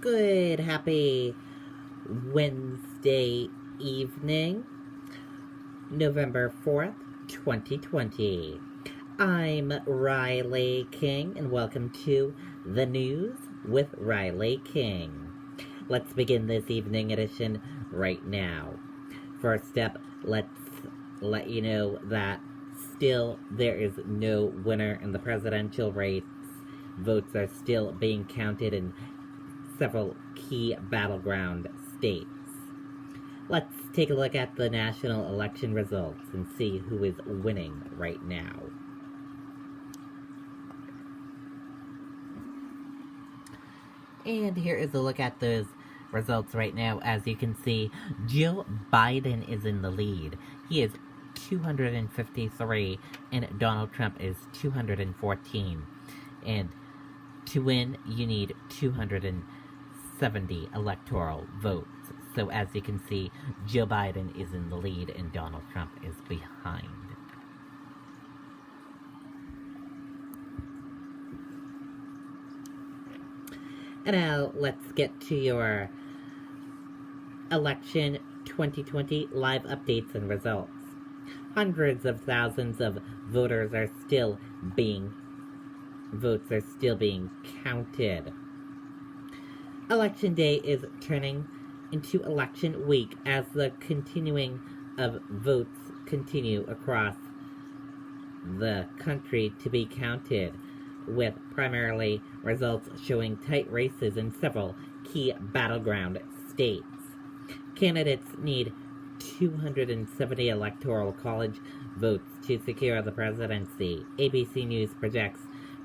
Good, happy Wednesday evening, November 4th, 2020. I'm Riley King, and welcome to The News with Riley King. Let's begin this evening edition right now. First up, let's let you know that still there is no winner in the presidential race. Votes are still being counted in several key battleground states. Let's take a look at the national election results and see who is winning right now. And here is a look at those results right now. As you can see, Joe Biden is in the lead. He is 253, and Donald Trump is 214. And to win, you need 270 electoral votes. So as you can see, Joe Biden is in the lead and Donald Trump is behind. And now let's get to your election 2020 live updates and results. Hundreds of thousands of votes are still being counted. Election day is turning into election week as the continuing of votes continue across the country to be counted, with primarily results showing tight races in several key battleground states. Candidates need 270 electoral college votes to secure the presidency. ABC News projects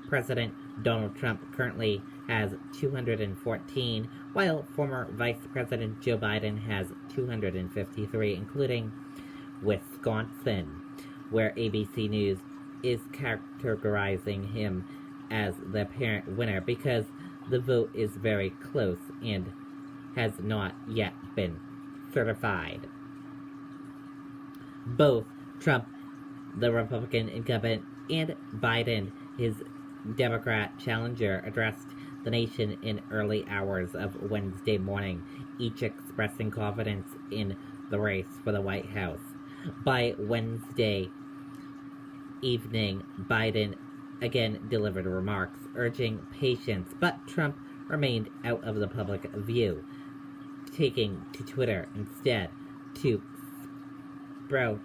President Donald Trump currently has 214, while former Vice President Joe Biden has 253, including Wisconsin, where ABC News is characterizing him as the apparent winner because the vote is very close and has not yet been certified. Both Trump, the Republican incumbent, and Biden, his Democrat challenger, addressed the nation in early hours of Wednesday morning, each expressing confidence in the race for the White House. By Wednesday evening, Biden again delivered remarks urging patience, but Trump remained out of the public view, taking to Twitter instead to sprout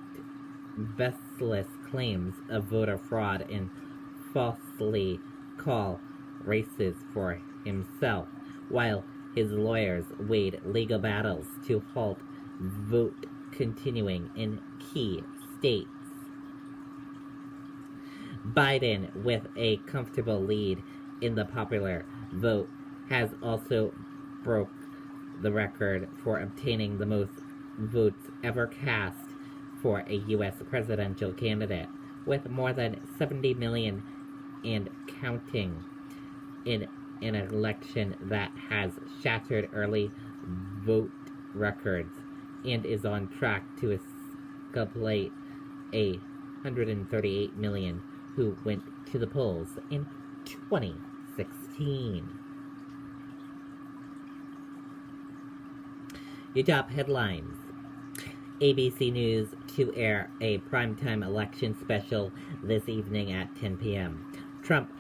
baseless claims of voter fraud and falsely call races for himself, while his lawyers waged legal battles to halt vote continuing in key states. Biden, with a comfortable lead in the popular vote, has also broke the record for obtaining the most votes ever cast for a U.S. presidential candidate, with more than 70 million and counting in an election that has shattered early vote records and is on track to escalate 138 million who went to the polls in 2016. Your top headlines. ABC News to air a primetime election special this evening at 10 p.m. Trump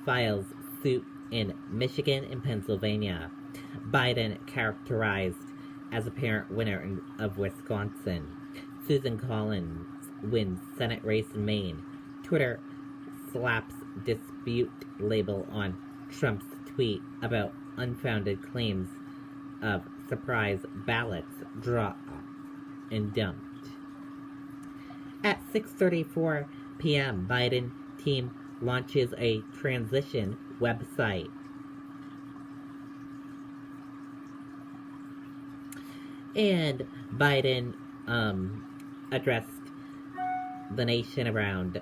files suit in Michigan and Pennsylvania. Biden characterized as apparent winner of Wisconsin. Susan Collins wins Senate race in Maine. Twitter slaps dispute label on Trump's tweet about unfounded claims of surprise ballots dropped and dumped. At 6:34 p.m., Biden team launches a transition website. And Biden addressed the nation around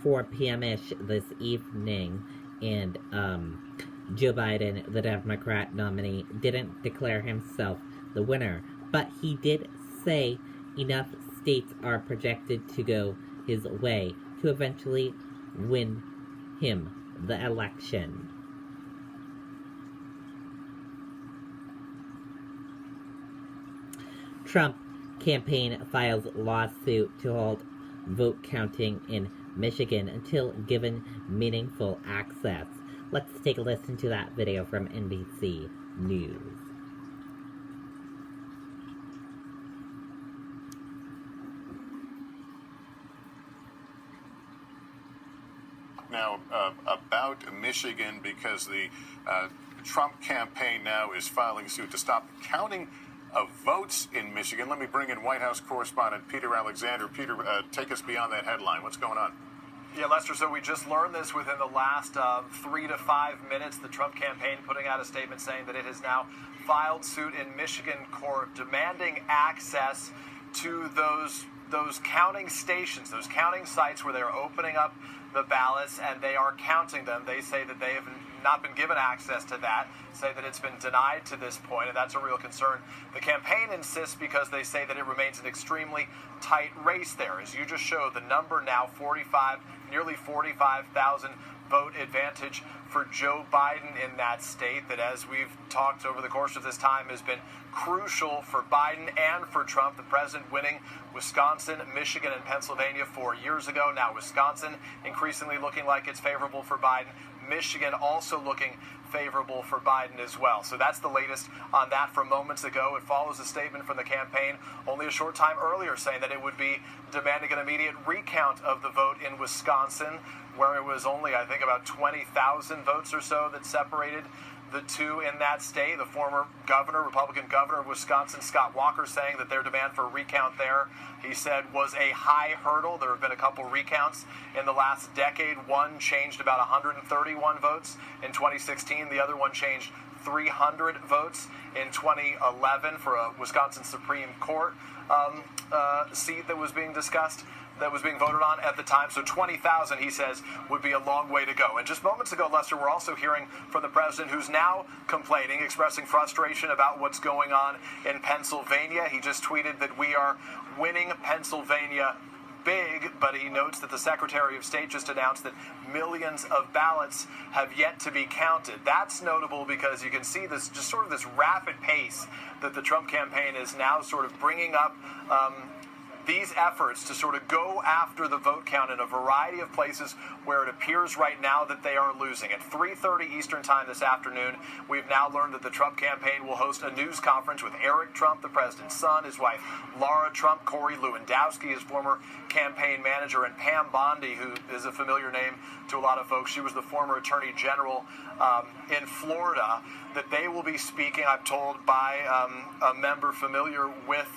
4 p.m.-ish this evening, and Joe Biden, the Democrat nominee, didn't declare himself the winner, but he did say enough states are projected to go his way to eventually win him the election. Trump campaign files lawsuit to hold vote counting in Michigan until given meaningful access. Let's take a listen to that video from NBC News. Now, about Michigan, because the Trump campaign now is filing suit to stop counting of votes in Michigan. Let me bring in White House correspondent Peter Alexander. Peter, take us beyond that headline. What's going on? Yeah, Lester, so we just learned this within the last 3 to 5 minutes. The Trump campaign putting out a statement saying that it has now filed suit in Michigan court demanding access to those counting stations, those counting sites where they're opening up the ballots and they are counting them. They say that they have not been given access to that, say that it's been denied to this point, and that's a real concern. The campaign insists because they say that it remains an extremely tight race there. As you just showed, the number now nearly 45,000 vote advantage for Joe Biden in that state that, as we've talked over the course of this time, has been crucial for Biden and for Trump. The president winning Wisconsin, Michigan, and Pennsylvania 4 years ago. Now Wisconsin increasingly looking like it's favorable for Biden. Michigan also looking favorable for Biden as well. So that's the latest on that from moments ago. It follows a statement from the campaign only a short time earlier saying that it would be demanding an immediate recount of the vote in Wisconsin, where it was only, I think, about 20,000 votes or so that separated the two in that state. The former governor, Republican governor of Wisconsin, Scott Walker, saying that their demand for a recount there, he said, was a high hurdle. There have been a couple recounts in the last decade. One changed about 131 votes in 2016. The other one changed 300 votes in 2011 for a Wisconsin Supreme Court seat that was being discussed, that was being voted on at the time. So 20,000, he says, would be a long way to go. And just moments ago, Lester, we're also hearing from the president, who's now complaining, expressing frustration about what's going on in Pennsylvania. He just tweeted that we are winning Pennsylvania big, but he notes that the Secretary of State just announced that millions of ballots have yet to be counted. That's notable because you can see this, just sort of this rapid pace that the Trump campaign is now sort of bringing up these efforts to sort of go after the vote count in a variety of places where it appears right now that they are losing. At 3:30 Eastern Time this afternoon, we've now learned that the Trump campaign will host a news conference with Eric Trump, the president's son, his wife Laura Trump, Corey Lewandowski, his former campaign manager, and Pam Bondi, who is a familiar name to a lot of folks. She was the former attorney general in Florida. That they will be speaking, I'm told, by a member familiar with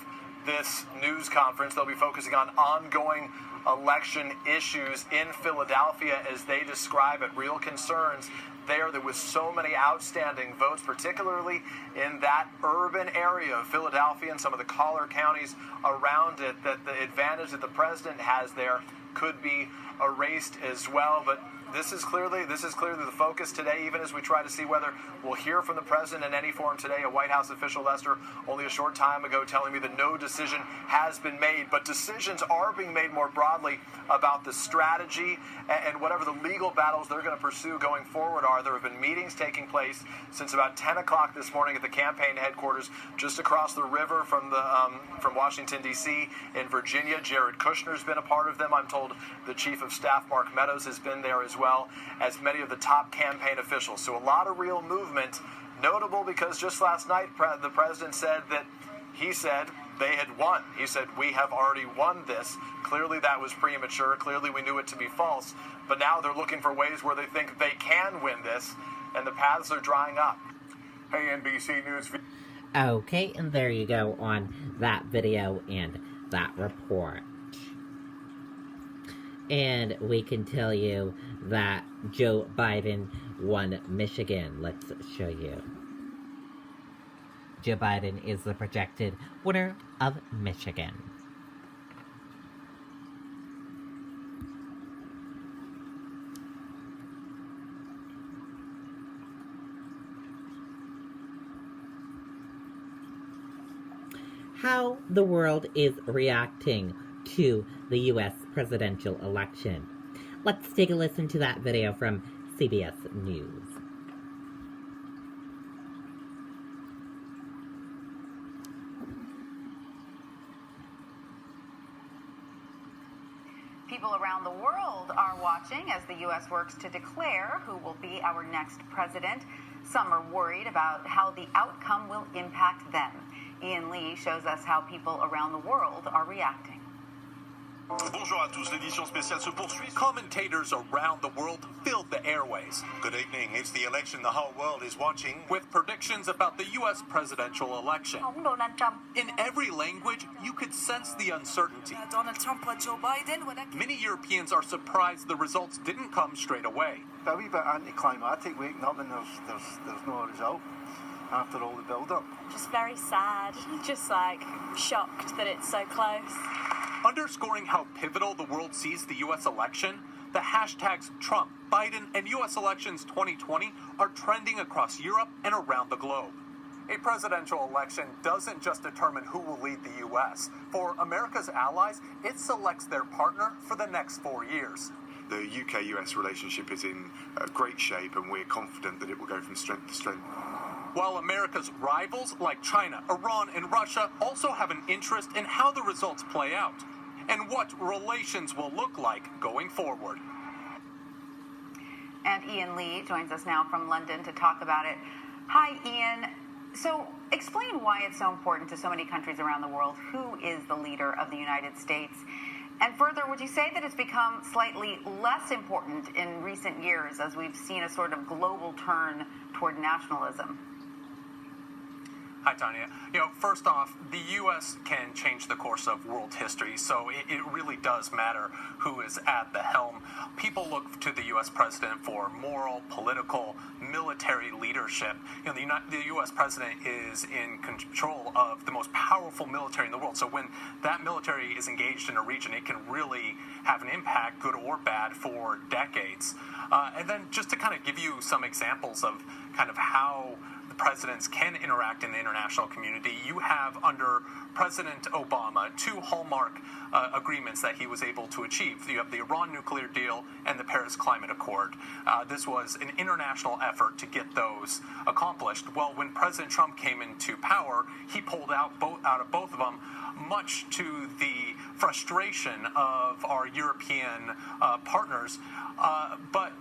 this news conference. They'll be focusing on ongoing election issues in Philadelphia as they describe it. Real concerns there that with so many outstanding votes, particularly in that urban area of Philadelphia and some of the collar counties around it, that the advantage that the president has there could be erased as well. But this is clearly the focus today, even as we try to see whether we'll hear from the president in any form today. A White House official, Lester, only a short time ago telling me that no decision has been made, but decisions are being made more broadly about the strategy and whatever the legal battles they're going to pursue going forward are. There have been meetings taking place since about 10 o'clock this morning at the campaign headquarters just across the river from Washington, D.C. in Virginia. Jared Kushner's been a part of them. I'm told the Chief of Staff, Mark Meadows, has been there as well as many of the top campaign officials. So a lot of real movement, notable because just last night the president said that he said they had won. He said, we have already won this. Clearly that was premature. Clearly we knew it to be false. But now they're looking for ways where they think they can win this, and the paths are drying up. Hey, NBC News. Okay, and there you go on that video and that report. And we can tell you that Joe Biden won Michigan. Let's show you. Joe Biden is the projected winner of Michigan. How the world is reacting to the U.S. presidential election. Let's take a listen to that video from CBS News. the world are watching as the U.S. works to declare who will be our next president. Some are worried about how the outcome will impact them. Ian Lee shows us how people around the world are reacting. Bonjour à tous, l'édition spéciale se poursuit. Commentators around the world filled the airways. Good evening. It's the election the whole world is watching. With predictions about the U.S. presidential election. Donald Trump. In every language, you could sense the uncertainty. Donald Trump or Joe Biden. Many Europeans are surprised the results didn't come straight away. A wee bit anticlimactic waking up and there's no result after all the build-up. Just very sad, just like shocked that it's so close. Underscoring how pivotal the world sees the U.S. election, the hashtags Trump, Biden, and U.S. elections 2020 are trending across Europe and around the globe. A presidential election doesn't just determine who will lead the U.S. For America's allies, it selects their partner for the next 4 years. The UK-US relationship is in great shape, and we're confident that it will go from strength to strength. While America's rivals like China, Iran, and Russia also have an interest in how the results play out and what relations will look like going forward. And Ian Lee joins us now from London to talk about it. Hi, Ian. So explain why it's so important to so many countries around the world. Who is the leader of the United States? And further, would you say that it's become slightly less important in recent years as we've seen a sort of global turn toward nationalism? Hi, Tanya. First off, the U.S. can change the course of world history, so it really does matter who is at the helm. People look to the U.S. president for moral, political, military leadership. The U.S. president is in control of the most powerful military in the world, so when that military is engaged in a region, it can really have an impact, good or bad, for decades. And then just to kind of give you some examples of kind of how the presidents can interact in the international community, you have under President Obama 2 hallmark agreements that he was able to achieve. You have the Iran nuclear deal and the Paris Climate Accord. This was an international effort to get those accomplished. Well, when President Trump came into power, he pulled out of both of them, much to the frustration of our European partners. But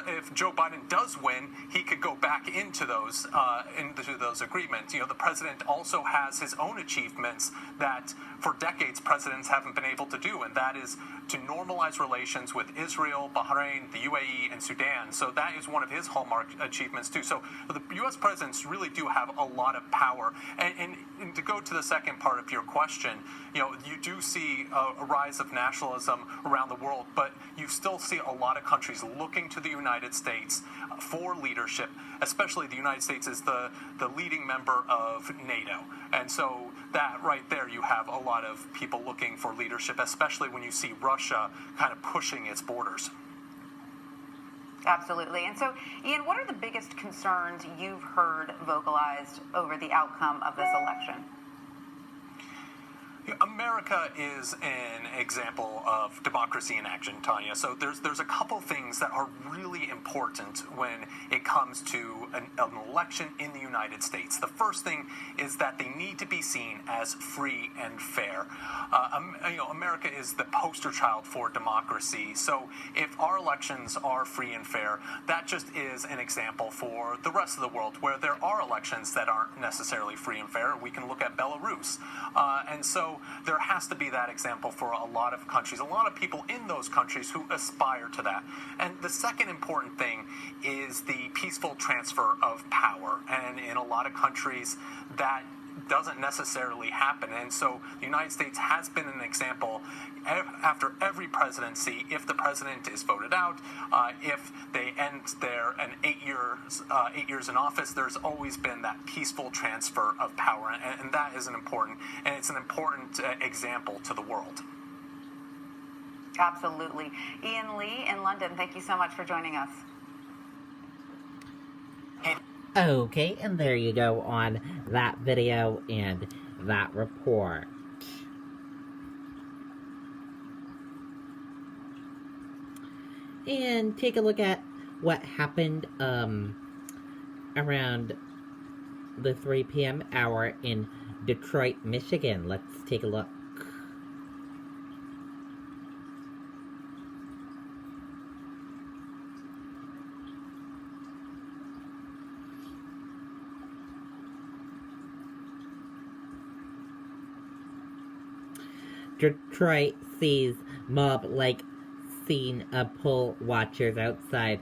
if Joe Biden does win, he could go back into those agreements. The president also has his own achievements that for decades presidents haven't been able to do, and that is to normalize relations with Israel, Bahrain, the UAE, and Sudan. So that is one of his hallmark achievements too. So the U.S. presidents really do have a lot of power. And to go to the second part of your question, you do see a rise of nationalism around the world, but you still see a lot of countries looking to the United States for leadership. Especially the United States is the leading member of NATO. And so that right there, you have a lot of people looking for leadership, especially when you see Russia kind of pushing its borders. Absolutely. And so, Ian, what are the biggest concerns you've heard vocalized over the outcome of this election? America is an example of democracy in action, Tanya. So there's a couple things that are really important when it comes to an election in the United States. The first thing is that they need to be seen as free and fair. America is the poster child for democracy. So if our elections are free and fair, that just is an example for the rest of the world where there are elections that aren't necessarily free and fair. We can look at Belarus. And so there has to be that example for a lot of countries, a lot of people in those countries who aspire to that. And the second important thing is the peaceful transfer of power. And in a lot of countries, that doesn't necessarily happen. And so the United States has been an example after every presidency. If the president is voted out, if they end their 8 years in office, there's always been that peaceful transfer of power, and that is it's an important example to the world. Absolutely. Ian Lee in London, thank you so much for joining us. Okay, and there you go on that video and that report. And take a look at what happened around the 3 p.m. hour in Detroit, Michigan. Let's take a look. Detroit sees mob-like scene of poll watchers outside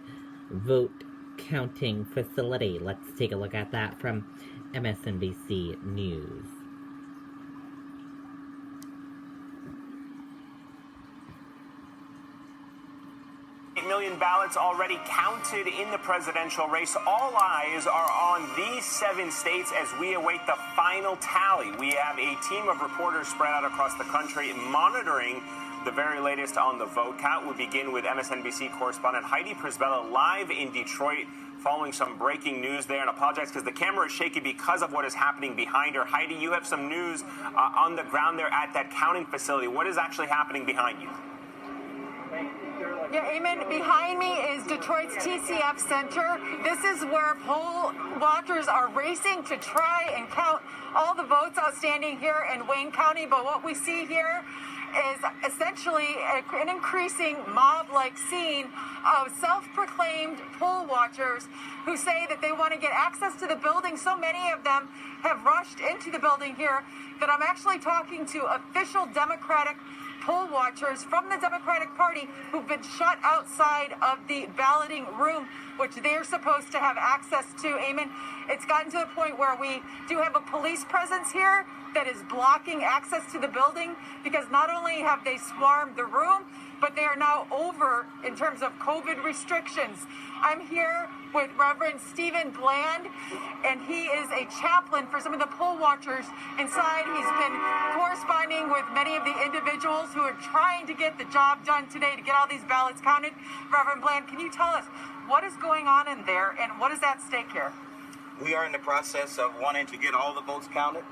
vote counting facility. Let's take a look at that from MSNBC News. 8 million ballots already counted in the presidential race. All eyes are on these 7 states as we await the final tally. We have a team of reporters spread out across the country monitoring the very latest on the vote count. We'll begin with MSNBC correspondent Heidi Prisbilla live in Detroit following some breaking news there. And apologize because the camera is shaky because of what is happening behind her. Heidi, you have some news on the ground there at that counting facility. What is actually happening behind you? Yeah, Eamon, behind me is Detroit's TCF Center. This is where poll watchers are racing to try and count all the votes outstanding here in Wayne County. But what we see here is essentially an increasing mob-like scene of self-proclaimed poll watchers who say that they want to get access to the building. So many of them have rushed into the building here that I'm actually talking to official Democratic poll watchers from the Democratic Party who've been shut outside of the balloting room, which they're supposed to have access to. Eamon, it's gotten to the point where we do have a police presence here that is blocking access to the building because not only have they swarmed the room, but they are now over in terms of COVID restrictions. I'm here with Reverend Stephen Bland, and he is a chaplain for some of the poll watchers inside. He's been corresponding with many of the individuals who are trying to get the job done today to get all these ballots counted. Reverend Bland, can you tell us what is going on in there and what is at stake here? We are in the process of wanting to get all the votes counted.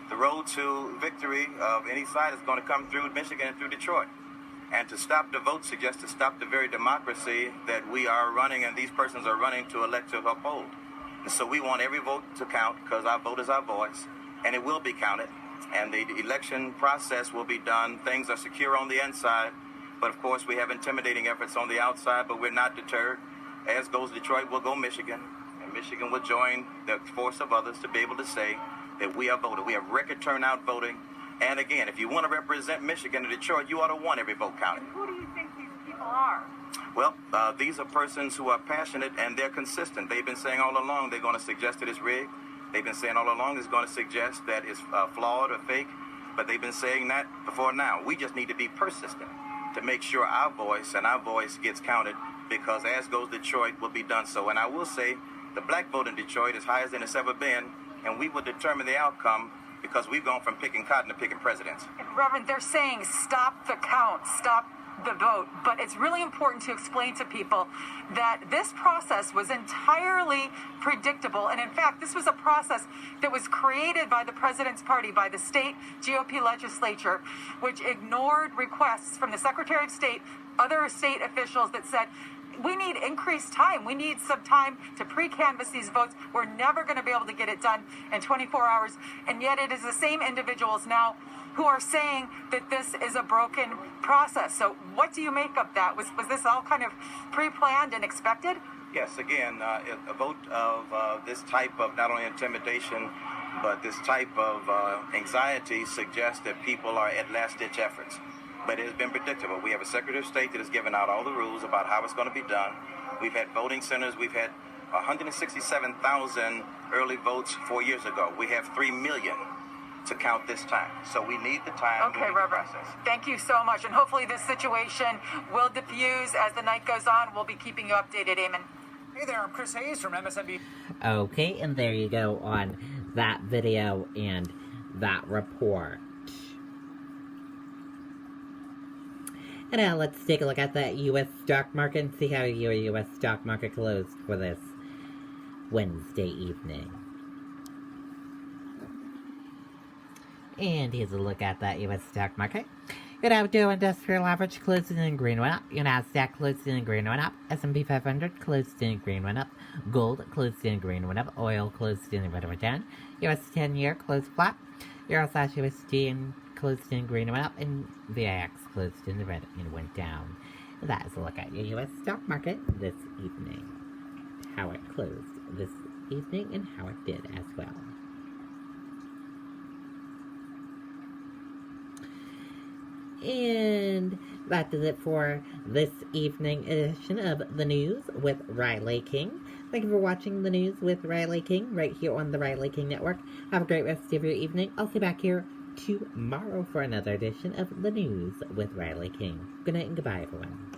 The road to victory of any side is going to come through Michigan and through Detroit. And to stop the vote suggests to stop the very democracy that we are running and these persons are running to elect to uphold. And so we want every vote to count because our vote is our voice, and it will be counted. And the election process will be done. Things are secure on the inside, but of course we have intimidating efforts on the outside, but we're not deterred. As goes Detroit, will go Michigan, and Michigan will join the force of others to be able to say that we have voted. We have record turnout voting. And again, if you want to represent Michigan and Detroit, you ought to want every vote counted. And who do you think these people are? Well, these are persons who are passionate and they're consistent. They've been saying all along they're going to suggest it is rigged. They've been saying all along it's going to suggest that it's flawed or fake. But they've been saying that before now. We just need to be persistent to make sure our voice gets counted because as goes Detroit will be done so. And I will say the black vote in Detroit is higher than it's ever been, and we will determine the outcome because we've gone from picking cotton to picking presidents. Reverend, they're saying stop the count, stop the vote, but it's really important to explain to people that this process was entirely predictable. And in fact, this was a process that was created by the president's party, by the state GOP legislature, which ignored requests from the Secretary of State, other state officials that said, we need increased time. We need some time to pre-canvass these votes. We're never going to be able to get it done in 24 hours. And yet it is the same individuals now who are saying that this is a broken process. So what do you make of that? Was this all kind of pre-planned and expected? Yes, again, a vote of this type of not only intimidation, but this type of anxiety suggests that people are at last-ditch efforts. But it has been predictable. We have a Secretary of State that has given out all the rules about how it's going to be done. We've had voting centers. We've had 167,000 early votes 4 years ago. We have 3 million to count this time. So we need the time. Okay, Reverend. Thank you so much. And hopefully this situation will diffuse as the night goes on. We'll be keeping you updated, Eamon. Hey there, I'm Chris Hayes from MSNBC. Okay, and there you go on that video and that report. And now let's take a look at that U.S. stock market and see how your U.S. stock market closed for this Wednesday evening. And here's a look at that U.S. stock market. Your Dow Jones Industrial Average closed in green, went up. Your Nasdaq closed in green, went up. S&P 500 closed in green, went up. Gold closed in green, went up. Oil closed in red, went down. U.S. 10-year closed flat. Euro/USD closed in green, went up. And VIX closed in the red and went down. And that is a look at your U.S. stock market this evening. How it closed this evening and how it did as well. And that does it for this evening edition of The News with Riley King. Thank you for watching The News with Riley King right here on the Riley King Network. Have a great rest of your evening. I'll see you back here tomorrow for another edition of The News with Riley King. Good night and goodbye, everyone.